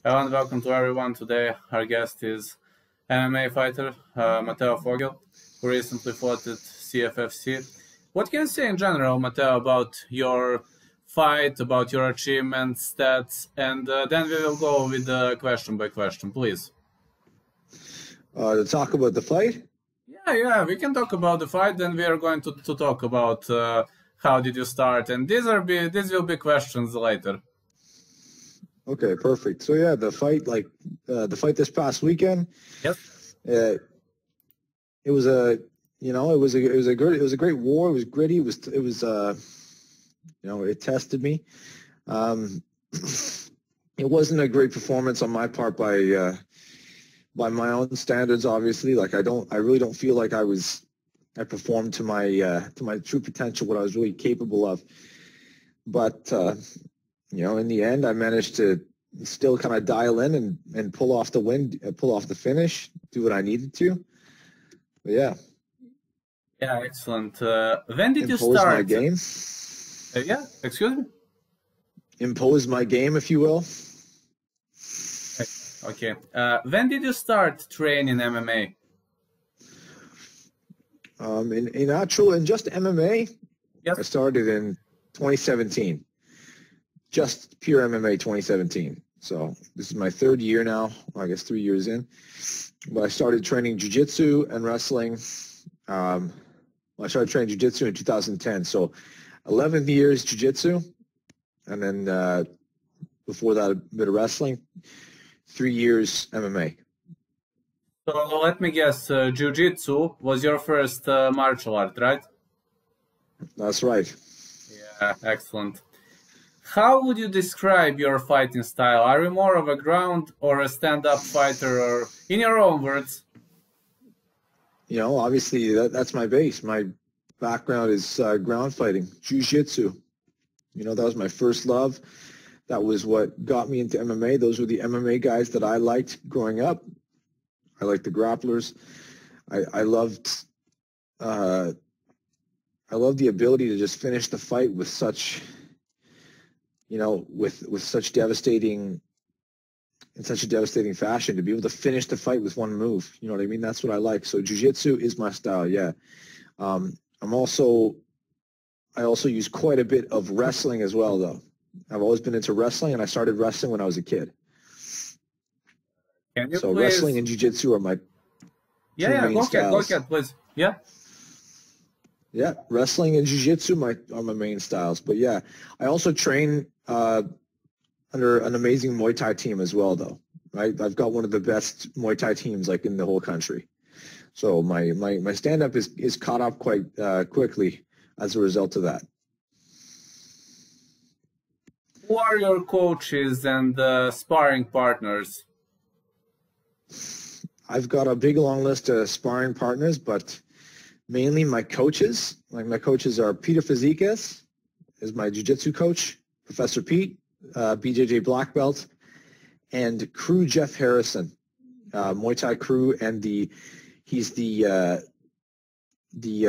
Hello and welcome to everyone. Today our guest is MMA fighter Mateo Vogel, who recently fought at CFFC. What can you say in general, Mateo, about your fight, about your achievements, stats, and then we will go with the question by question, please. To talk about the fight? Yeah, we can talk about the fight, then we are going to talk about how did you start, and these will be questions later. Okay, perfect. So yeah, the fight, the fight this past weekend. Yep. It was a great war. It was gritty. It tested me. It wasn't a great performance on my part by my own standards. Obviously, I really don't feel like I performed to my true potential, what I was really capable of. But in the end, I managed to still kind of dial in and pull off the finish, do what I needed to. But yeah. Yeah, excellent. When did you start? My game. Yeah, excuse me? Impose my game, if you will. Okay. When did you start training MMA? In just MMA, yes. I started in 2017. Just pure MMA 2017. So this is my third year now, I guess 3 years in. But I started training jiu-jitsu and wrestling. I started training jiu-jitsu in 2010. So 11 years jiu-jitsu, and then before that a bit of wrestling, 3 years MMA. So let me guess, jiu-jitsu was your first martial art, right? That's right. Yeah, excellent. How would you describe your fighting style? Are you more of a ground or a stand-up fighter, or in your own words? Obviously that's my base. My background is ground fighting, jiu-jitsu. That was my first love. That was what got me into MMA. Those were the MMA guys that I liked growing up. I liked the grapplers. I loved the ability to just finish the fight with such, with such devastating, in such a devastating fashion, to be able to finish the fight with one move. You know what I mean? That's what I like. So jiu-jitsu is my style. Yeah. I also use quite a bit of wrestling as well, though. I've always been into wrestling, and I started wrestling when I was a kid. Can you so please... wrestling and jiu-jitsu are my two main styles. Go ahead, please. Yeah. Yeah, wrestling and jiu-jitsu are my main styles. But yeah, I also train under an amazing Muay Thai team as well, though. Right, I've got one of the best Muay Thai teams in the whole country. So my stand-up is caught up quite quickly as a result of that. Who are your coaches and sparring partners? I've got a big long list of sparring partners, but mainly my coaches. My coaches are Peter Fazikis, is my jiu-jitsu coach, Professor Pete, BJJ black belt, and Crew Jeff Harrison, Muay Thai crew, and he's the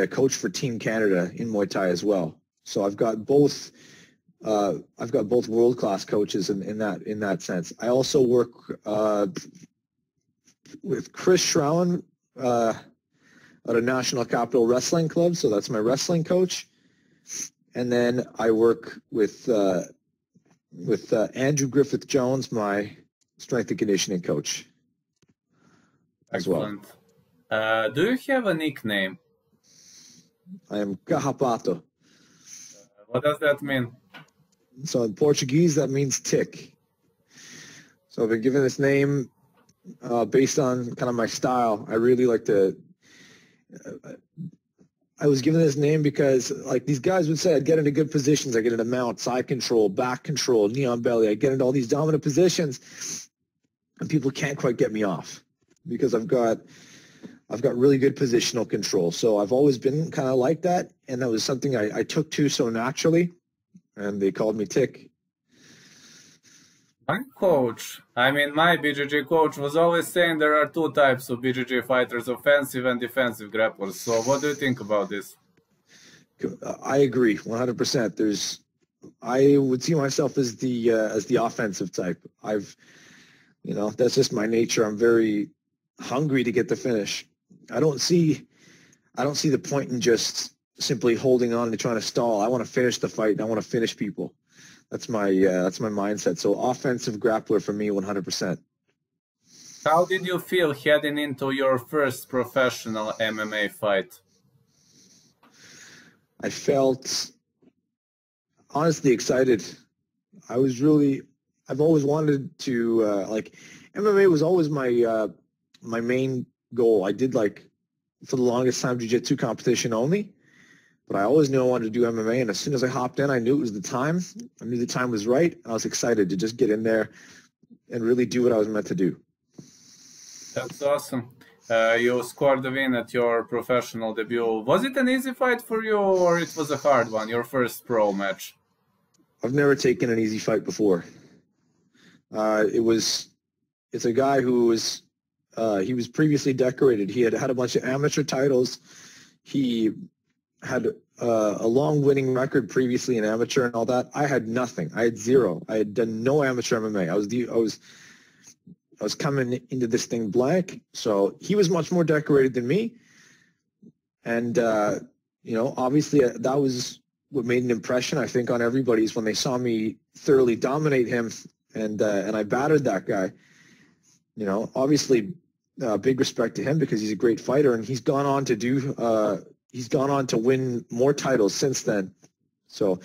coach for Team Canada in Muay Thai as well. So I've got both world-class coaches in that sense. I also work with Chris Schrauen at a National Capital Wrestling Club, so that's my wrestling coach. And then I work with Andrew Griffith Jones, my strength and conditioning coach. Excellent. As well. Do you have a nickname? I am Carrapato. What does that mean? So in Portuguese, that means tick. So I've been given this name based on kind of my style. I really like to... I was given this name because, these guys would say, I'd get into good positions. I get into mount, side control, back control, knee on belly. I get into all these dominant positions, and people can't quite get me off because I've got really good positional control. So I've always been kind of like that, and that was something I took to so naturally, and they called me Tick. My coach, my BJJ coach was always saying there are two types of BJJ fighters, offensive and defensive grapplers. So what do you think about this? I agree 100%. I would see myself as the offensive type. You know, that's just my nature. I'm very hungry to get the finish. I don't see the point in just simply holding on to trying to stall. I want to finish the fight. And I want to finish people. That's my mindset. So offensive grappler for me, 100%. How did you feel heading into your first professional MMA fight? I felt honestly excited. I've always wanted to, like, MMA was always my main goal. I did, like, for the longest time, jiu-jitsu competition only, but I always knew I wanted to do MMA. And as soon as I hopped in, I knew it was the time. I knew the time was right. I was excited to just get in there and really do what I was meant to do. That's awesome. You scored the win at your professional debut. Was it an easy fight for you, or it was a hard one, your first pro match? I've never taken an easy fight before. It's a guy who was, he was previously decorated. He had a bunch of amateur titles. He had a long winning record previously in amateur and all that. I had nothing. I had zero. I had done no amateur MMA. I was coming into this thing blank. So he was much more decorated than me. And, you know, obviously that was what made an impression, I think, on everybody's when they saw me thoroughly dominate him. And I battered that guy. You know, obviously, big respect to him because he's a great fighter, and he's gone on to win more titles since then. So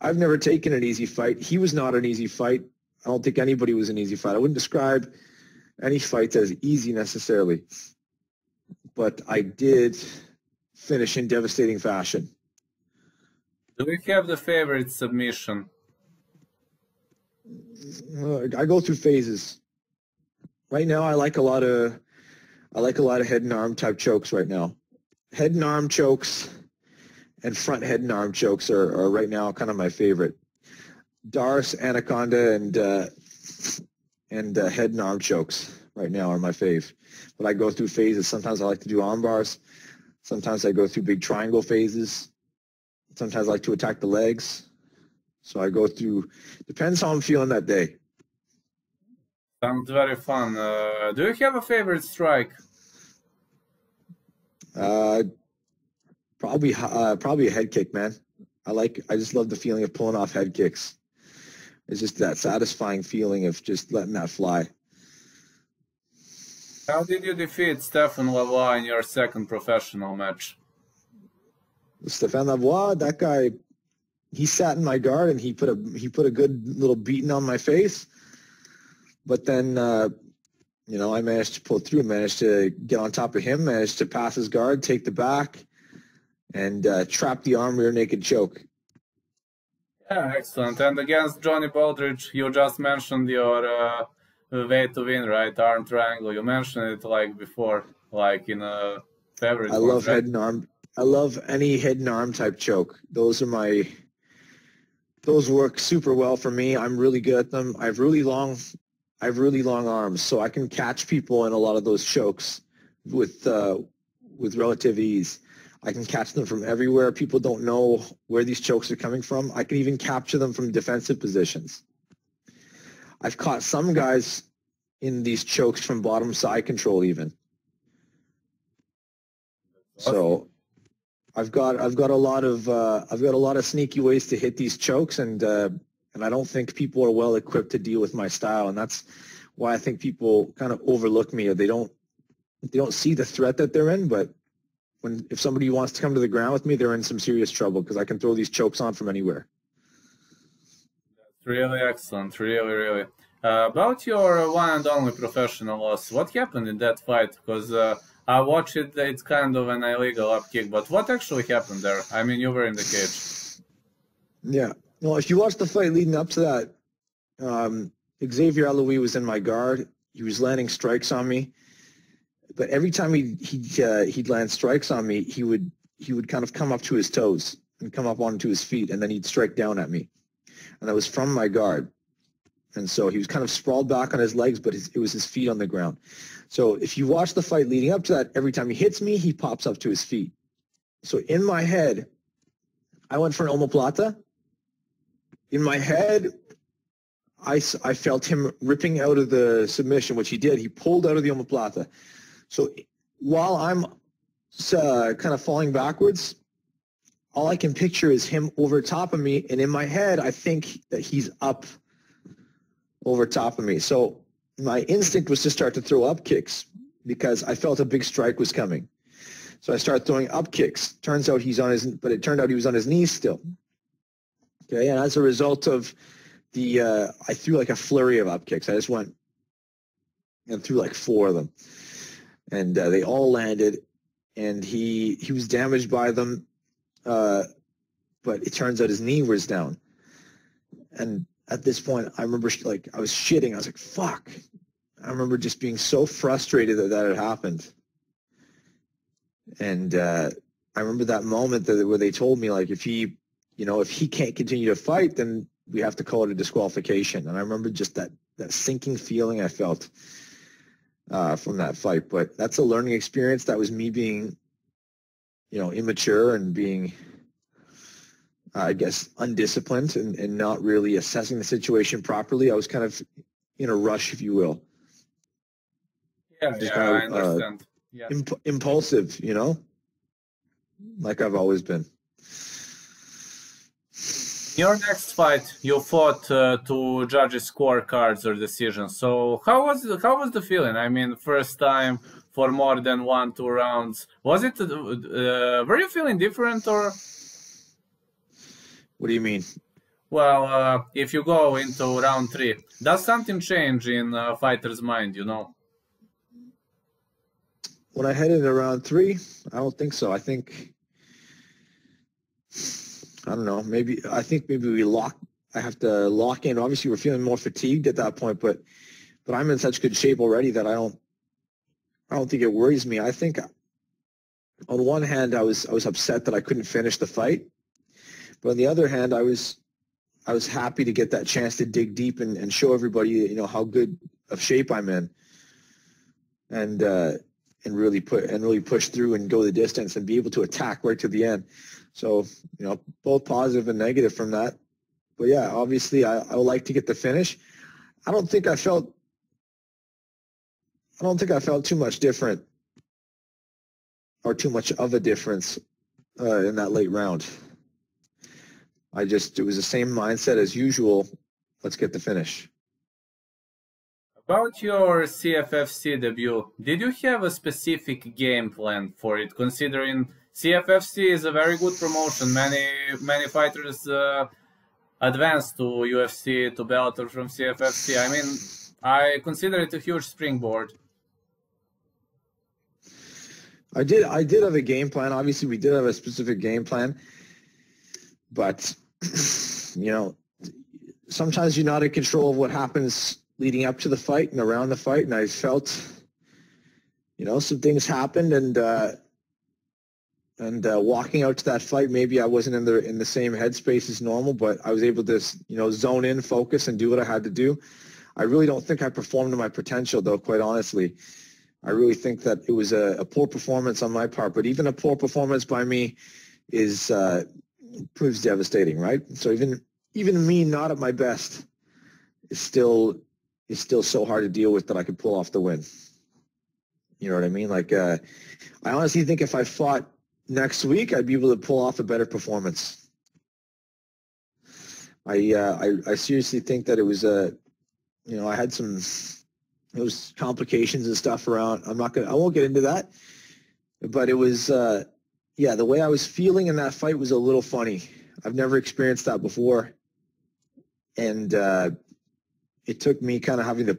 I've never taken an easy fight. He was not an easy fight. I don't think anybody was an easy fight. I wouldn't describe any fights as easy necessarily, but I did finish in devastating fashion. Do we have the favorite submission? I go through phases. Right now, I like a lot of head and arm type chokes right now. Head and arm chokes and front head and arm chokes are right now kind of my favorite. Darce, Anaconda, and head and arm chokes right now are my fave. But I go through phases. Sometimes I like to do arm bars. Sometimes I go through big triangle phases. Sometimes I like to attack the legs. So I go through, depends how I'm feeling that day. Sounds very fun. Do you have a favorite strike? Probably a head kick, man. I just love the feeling of pulling off head kicks. It's just that satisfying feeling of just letting that fly. How did you defeat Stephan Lavoie in your second professional match? Stephan Lavoie, that guy, he sat in my guard and he put a good little beating on my face. But then, you know, I managed to pull through, managed to get on top of him, managed to pass his guard, take the back, and trap the arm rear naked choke. Yeah, excellent. And against Johnny Baldridge, you just mentioned your way to win, right? Arm triangle. You mentioned it like before, like in a favorite. I love head and arm. I love any head and arm type choke. Those work super well for me. I'm really good at them. I have really long arms, so I can catch people in a lot of those chokes with relative ease. I can catch them from everywhere. People don't know where these chokes are coming from. I can even capture them from defensive positions. I've caught some guys in these chokes from bottom side control even. So I've got a lot of sneaky ways to hit these chokes, and I don't think people are well equipped to deal with my style, and that's why I think people kind of overlook me, or they don't see the threat that they're in. But if somebody wants to come to the ground with me, they're in some serious trouble because I can throw these chokes on from anywhere. That's really excellent, really. About your one and only professional loss, what happened in that fight? Because I watched it, it's kind of an illegal up kick, but what actually happened there? I mean, you were in the cage. Yeah. Well, if you watch the fight leading up to that, Xavier Aloui was in my guard. He was landing strikes on me, but every time he'd land strikes on me, he would kind of come up to his toes and come up onto his feet, and then he'd strike down at me, and that was from my guard. And so he was kind of sprawled back on his legs, but it was his feet on the ground. So if you watch the fight leading up to that, every time he hits me, he pops up to his feet. So in my head, I went for an omoplata. In my head, I felt him ripping out of the submission, which he did. He pulled out of the omoplata. So while I'm kind of falling backwards, all I can picture is him over top of me. And in my head, I think that he's up over top of me. So my instinct was to start to throw up kicks because I felt a big strike was coming. So I started throwing up kicks. Turns out but it turned out he was on his knees still. Okay, and as a result of I threw like a flurry of up kicks. I just went and threw like 4 of them. And they all landed, and he was damaged by them. But it turns out his knee was down. And at this point, I remember like I was shitting. I was like, fuck. I remember just being so frustrated that had happened. And I remember that moment where they told me, like, if he can't continue to fight, then we have to call it a disqualification. And I remember just that sinking feeling I felt from that fight. But that's a learning experience. That was me being, immature and being, I guess, undisciplined and not really assessing the situation properly. I was kind of in a rush, if you will. Yeah, I understand. Yeah. Impulsive, like I've always been. Your next fight, you fought to judges' scorecards or decisions. So how was the feeling? I mean, first time for more than 1-2 rounds. Was it? Were you feeling different or? What do you mean? Well, if you go into round 3, does something change in a fighter's mind? When I head into round 3, I don't think so. I don't know. I think maybe I have to lock in. Obviously, we're feeling more fatigued at that point, but I'm in such good shape already that I don't think it worries me. I think on one hand, I was upset that I couldn't finish the fight, but on the other hand, I was happy to get that chance to dig deep and show everybody, how good of shape I'm in, and really push through and go the distance and be able to attack right to the end. So, both positive and negative from that. But yeah, obviously I would like to get the finish. I don't think I felt too much different or too much of a difference in that late round. It was the same mindset as usual. Let's get the finish. About your CFFC debut, did you have a specific game plan for it, considering CFFC is a very good promotion? Many fighters advance to UFC, to Bellator from CFFC. I mean, I consider it a huge springboard. I did have a game plan. Obviously, we did have a specific game plan. But, sometimes you're not in control of what happens leading up to the fight and around the fight. And I felt, some things happened, and walking out to that fight, maybe I wasn't in the same headspace as normal, but I was able to, zone in, focus, and do what I had to do. I really don't think I performed to my potential, though, quite honestly. I really think that it was a poor performance on my part, but even a poor performance by me proves devastating, right? So even me not at my best is still so hard to deal with that I could pull off the win. You know what I mean? Like, I honestly think if I fought next week, I'd be able to pull off a better performance. I seriously think that it was I had those complications and stuff around. I won't get into that, but it was, the way I was feeling in that fight was a little funny. I've never experienced that before. And, it took me kind of having to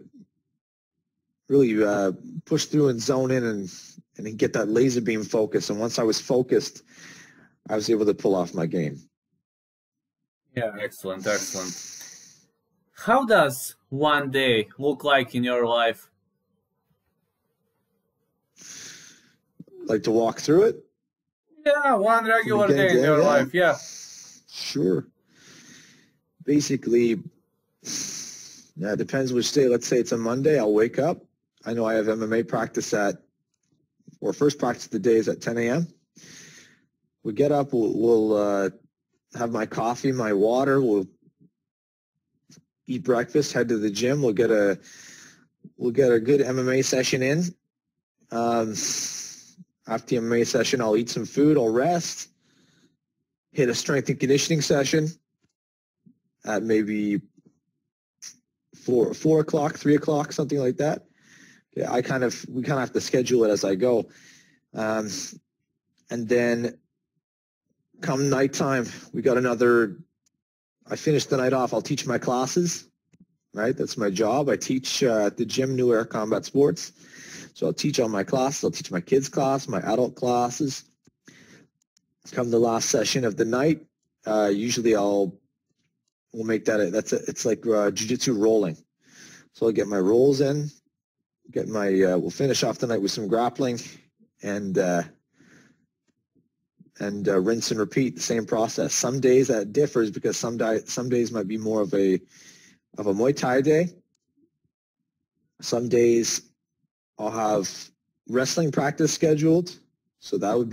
really push through and zone in and get that laser beam focus. And once I was focused, I was able to pull off my game. Yeah, excellent. How does one day look like in your life? Like to walk through it? Yeah, one regular day in your life, yeah. Sure. Basically, it depends which day. Let's say it's a Monday, I'll wake up. I know I have MMA practice first practice of the day is at 10 a.m. We get up, we'll have my coffee, my water, we'll eat breakfast, head to the gym. We'll get a good MMA session in. After the MMA session, I'll eat some food. I'll rest. Hit a strength and conditioning session at maybe 4 o'clock, 3 o'clock, something like that. Yeah, we kind of have to schedule it as I go. And then come nighttime, I finish the night off. I'll teach my classes, right? That's my job. I teach at the gym, New Era Combat Sports. So I'll teach all my classes. I'll teach my kids' class, my adult classes. Come the last session of the night, usually we'll make that, it's like jiu-jitsu rolling. So I'll get my rolls in, we'll finish off the night with some grappling and rinse and repeat, the same process. Some days that differs because some days might be more of a Muay Thai day. Some days I'll have wrestling practice scheduled, so that would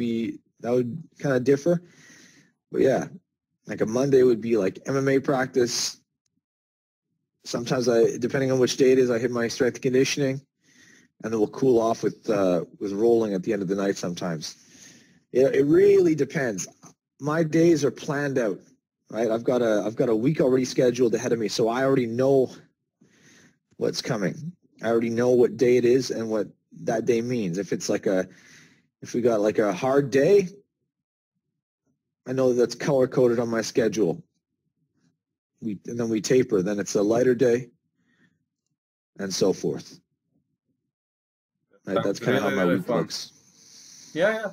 kind of differ. But yeah, like a Monday would be like MMA practice. Sometimes depending on which day it is, I hit my strength and conditioning, and then we'll cool off with rolling at the end of the night sometimes. It really depends. My days are planned out, right? I've got a week already scheduled ahead of me, so I already know what's coming. I already know what day it is and what that day means. If we got like a hard day, I know that's color coded on my schedule. And then we taper. Then it's a lighter day, and so forth. Right? That's kind of how my week works. Yeah.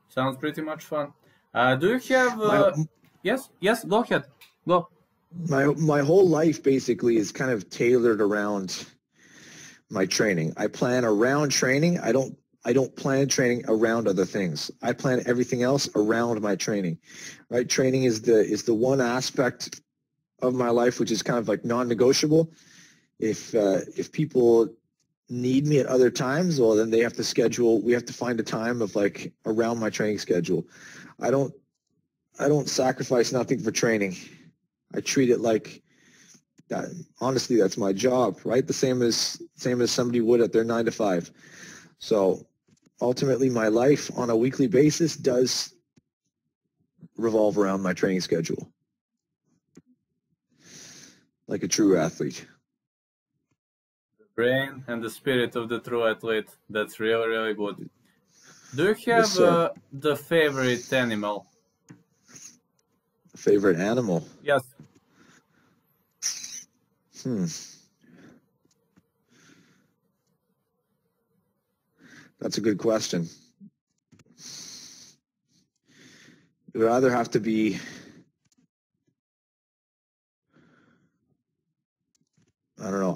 Sounds pretty much fun. Do you have? Yes. Go ahead. Go. My whole life basically is kind of tailored around my training. I plan around training. I don't plan training around other things. I plan everything else around my training. Right? Training is the one aspect of my life which is kind of like non-negotiable. If people need me at other times, well, then we have to find a time of like around my training schedule. I don't sacrifice nothing for training. I treat it like that. Honestly, that's my job, right? The same as somebody would at their 9 to 5. So ultimately my life on a weekly basis does revolve around my training schedule. Like a true athlete. Brain and the spirit of the true athlete. That's really, really good. Do you have the favorite animal? Favorite animal? Yes. That's a good question. It would either have to be I don't know.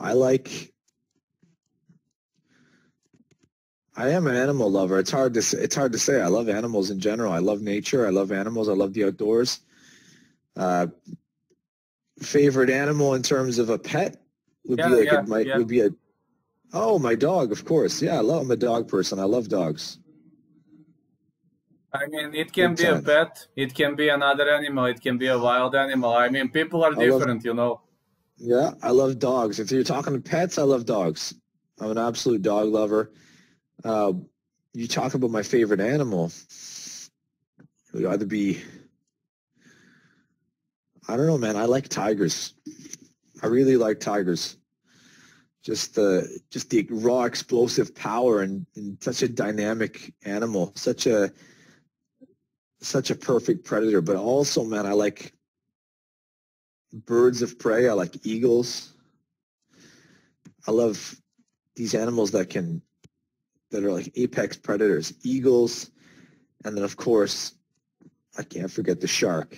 I am an animal lover. It's hard to say. I love animals in general. I love nature. I love animals. I love the outdoors. Favorite animal in terms of a pet would be my dog, of course. Yeah, I'm a dog person. I love dogs. I mean, it can be a pet. It can be another animal. It can be a wild animal. I mean, people are different, you know. Yeah, I love dogs. If you're talking to pets, I love dogs. I'm an absolute dog lover. You talk about my favorite animal. It would either be, I don't know, man. I like tigers. I really like tigers. Just the raw explosive power and such a dynamic animal, such a perfect predator. But also, man, I like birds of prey. I like eagles. I love these animals that are like apex predators, eagles, and then of course, I can't forget the shark.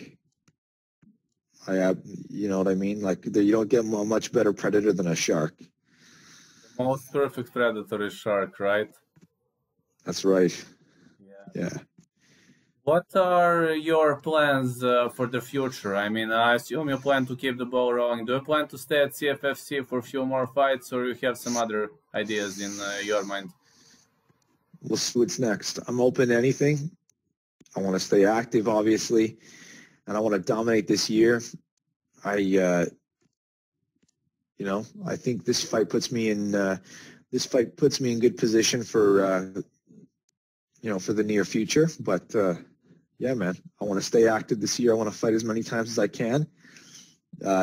You know what I mean? Like you don't get a much better predator than a shark. The most perfect predator is shark, right? That's right. Yeah. What are your plans for the future? I mean, I assume you plan to keep the ball rolling. Do you plan to stay at CFFC for a few more fights, or you have some other ideas in your mind? We'll see what's next. I'm open to anything. I want to stay active, obviously, and I want to dominate this year. You know, I think this fight puts me in good position for for the near future. But yeah, man, I want to stay active this year. I want to fight as many times as I can.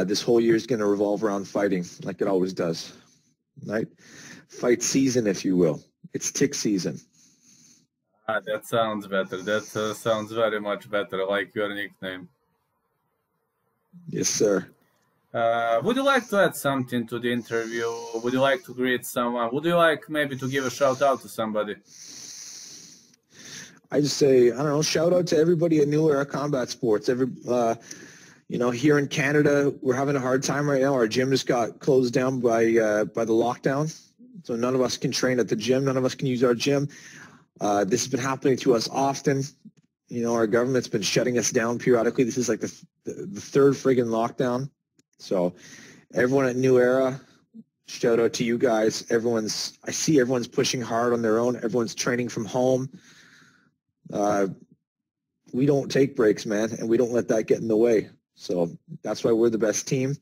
This whole year is going to revolve around fighting, like it always does. Right? Fight season, if you will. It's tick season. That sounds better. That sounds very much better, like your nickname. Yes, sir. Would you like to add something to the interview? Would you like to greet someone? Would you like maybe to give a shout out to somebody? I just say, I don't know, shout out to everybody at New Era Combat Sports. Here in Canada, we're having a hard time right now. Our gym just got closed down by the lockdown. So none of us can train at the gym. None of us can use our gym. This has been happening to us often. You know, our government's been shutting us down periodically. This is like the third friggin' lockdown. So everyone at New Era, shout out to you guys. I see everyone's pushing hard on their own. Everyone's training from home. We don't take breaks, man, and we don't let that get in the way. So that's why we're the best team,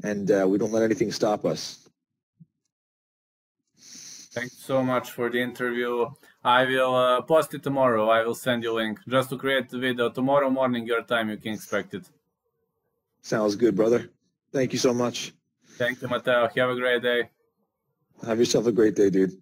and we don't let anything stop us. Thank you so much for the interview. I will post it tomorrow. I will send you a link just to create the video. Tomorrow morning, your time, you can expect it. Sounds good, brother. Thank you so much. Thank you, Mateo. Have a great day. Have yourself a great day, dude.